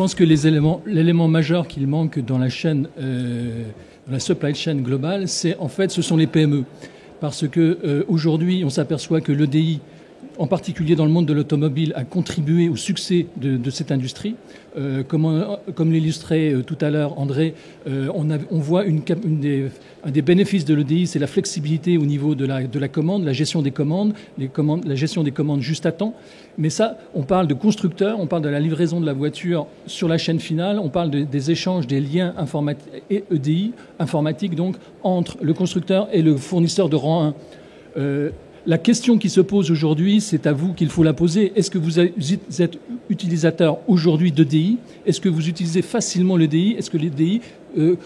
pense que l'élément majeur qu'il manque dans la chaîne, dans la supply chain globale, ce sont les PME. Parce que aujourd'hui, on s'aperçoit que l'EDI, en particulier dans le monde de l'automobile, a contribué au succès de cette industrie. Comme l'illustrait tout à l'heure André, on voit un des bénéfices de l'EDI, c'est la flexibilité au niveau de la commande, la gestion des commandes, la gestion des commandes juste à temps. Mais ça, on parle de constructeurs, on parle de la livraison de la voiture sur la chaîne finale, on parle des échanges, des liens informatiques et EDI, informatiques donc, entre le constructeur et le fournisseur de rang 1. La question qui se pose aujourd'hui, c'est à vous qu'il faut la poser. Est-ce que vous êtes utilisateur aujourd'hui d'EDI? Est-ce que vous utilisez facilement l'EDI? Est-ce que l'EDI,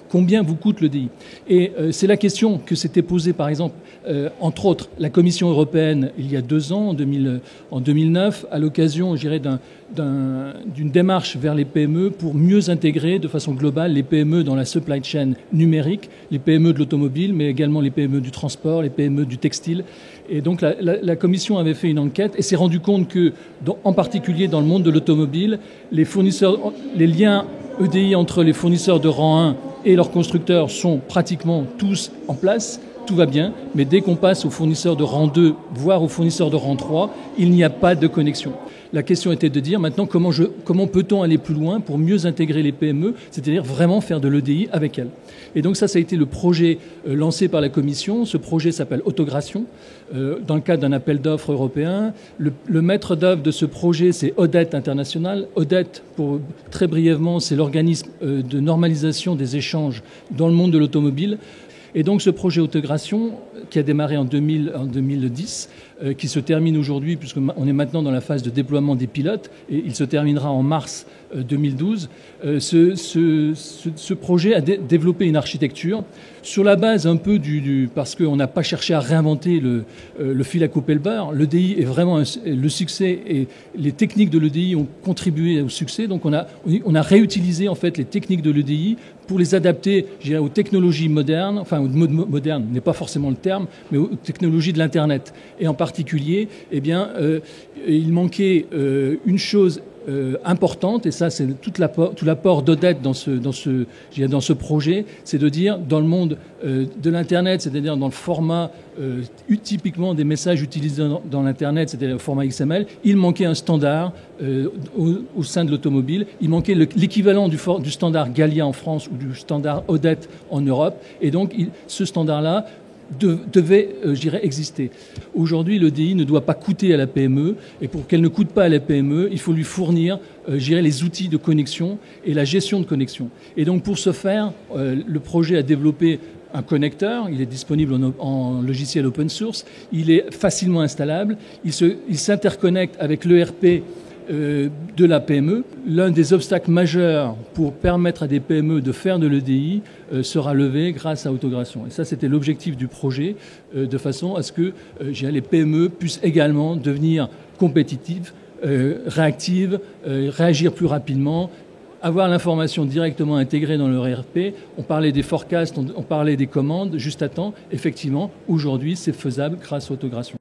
combien vous coûte l'EDI? Et c'est la question que s'était posée, par exemple, entre autres, la Commission européenne il y a 2 ans, en 2009, à l'occasion, je dirais, d'une démarche vers les PME pour mieux intégrer de façon globale les PME dans la supply chain numérique, les PME de l'automobile, mais également les PME du transport, les PME du textile. Et donc la Commission avait fait une enquête et s'est rendu compte que, en particulier dans le monde de l'automobile, les liens EDI entre les fournisseurs de rang 1 et leurs constructeurs sont pratiquement tous en place. Tout va bien, mais dès qu'on passe aux fournisseurs de rang 2, voire aux fournisseurs de rang 3, il n'y a pas de connexion. La question était de dire maintenant comment peut-on aller plus loin pour mieux intégrer les PME, c'est-à-dire vraiment faire de l'EDI avec elles. Et donc ça a été le projet lancé par la Commission. Ce projet s'appelle Autogration, dans le cadre d'un appel d'offres européen. Le maître d'œuvre de ce projet, c'est Odette International. Odette, très brièvement, c'est l'organisme de normalisation des échanges dans le monde de l'automobile. Et donc ce projet Autogration, qui a démarré en 2010, qui se termine aujourd'hui, puisqu'on est maintenant dans la phase de déploiement des pilotes, et il se terminera en mars 2012, ce projet a développé une architecture sur la base un peu parce qu'on n'a pas cherché à réinventer le fil à couper le beurre. L'EDI est vraiment le succès, et les techniques de l'EDI ont contribué au succès. Donc on a réutilisé en fait les techniques de l'EDI pour les adapter, je dirais, aux technologies modernes, enfin moderne n'est pas forcément le terme, mais aux technologies de l'Internet. Et en particulier, il manquait une chose importante, et ça c'est tout l'apport d'Odette dans ce projet, c'est de dire dans le monde de l'Internet, c'est-à-dire dans le format typiquement des messages utilisés dans l'Internet, c'est-à-dire le format XML, il manquait un standard au sein de l'automobile, il manquait l'équivalent du standard Galia en France ou du standard Odette en Europe, et donc ce standard-là devait, je dirais, exister. Aujourd'hui, l'EDI ne doit pas coûter à la PME, et pour qu'elle ne coûte pas à la PME, il faut lui fournir, je dirais, les outils de connexion et la gestion de connexion. Et donc, pour ce faire, le projet a développé un connecteur, il est disponible en logiciel open source, il est facilement installable, il s'interconnecte avec l'ERP de la PME. L'un des obstacles majeurs pour permettre à des PME de faire de l'EDI sera levé grâce à Autogration. Et ça, c'était l'objectif du projet, de façon à ce que les PME puissent également devenir compétitives, réactives, réagir plus rapidement, avoir l'information directement intégrée dans leur ERP. On parlait des forecasts, on parlait des commandes juste à temps. Effectivement, aujourd'hui, c'est faisable grâce à Autogration.